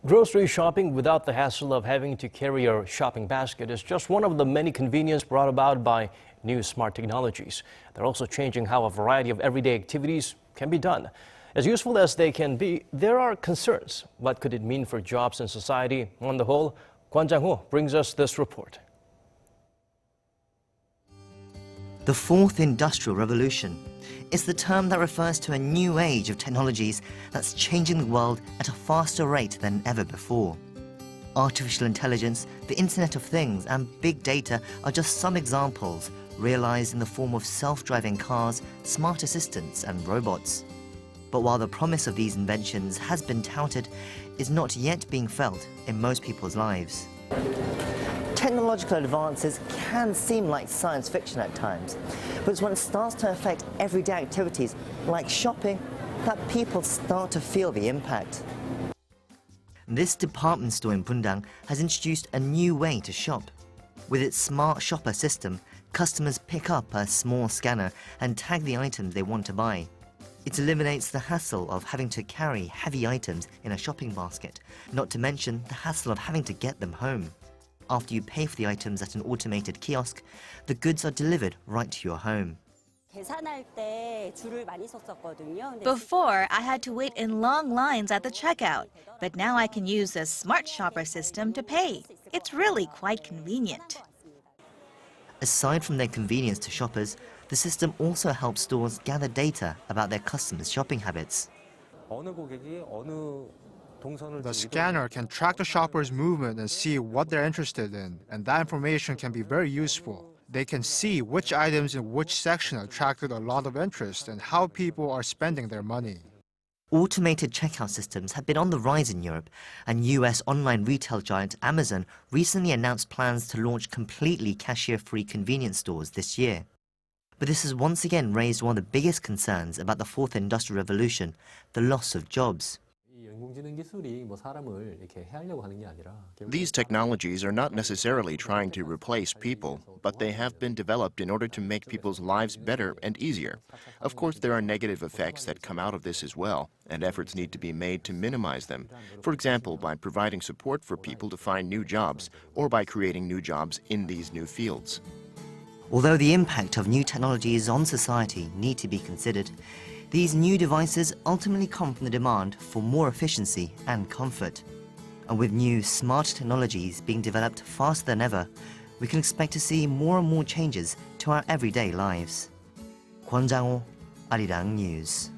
Grocery shopping without the hassle of having to carry your shopping basket is just one of the many conveniences brought about by new smart technologies. They're also changing how a variety of everyday activities can be done. As useful as they can be, there are concerns. What could it mean for jobs and society on the whole? Kwon Jang-ho brings us this report. The fourth industrial revolution is the term that refers to a new age of technologies that's changing the world at a faster rate than ever before. Artificial intelligence, the Internet of Things, and big data are just some examples, realized in the form of self-driving cars, smart assistants, and robots. But while the promise of these inventions has been touted, it's not yet being felt in most people's lives. Technological advances can seem like science fiction at times, but it's when it starts to affect everyday activities like shopping that people start to feel the impact. This department store in Bundang has introduced a new way to shop. With its smart shopper system, customers pick up a small scanner and tag the items they want to buy. It eliminates the hassle of having to carry heavy items in a shopping basket, not to mention the hassle of having to get them home. After you pay for the items at an automated kiosk, the goods are delivered right to your home. Before, I had to wait in long lines at the checkout, but now I can use a smart shopper system to pay. It's really quite convenient. Aside from their convenience to shoppers, the system also helps stores gather data about their customers' shopping habits. The scanner can track the shopper's movement and see what they're interested in, and that information can be very useful. They can see which items in which section attracted a lot of interest and how people are spending their money. Automated checkout systems have been on the rise in Europe, and US online retail giant Amazon recently announced plans to launch completely cashier-free convenience stores this year. But this has once again raised one of the biggest concerns about the fourth industrial revolution, the loss of jobs. These technologies are not necessarily trying to replace people, but they have been developed in order to make people's lives better and easier. Of course, there are negative effects that come out of this as well, and efforts need to be made to minimize them. For example, by providing support for people to find new jobs, or by creating new jobs in these new fields. Although the impact of new technologies on society need to be considered, these new devices ultimately come from the demand for more efficiency and comfort. And with new smart technologies being developed faster than ever, we can expect to see more and more changes to our everyday lives. Kwon Jang-ho, Arirang News.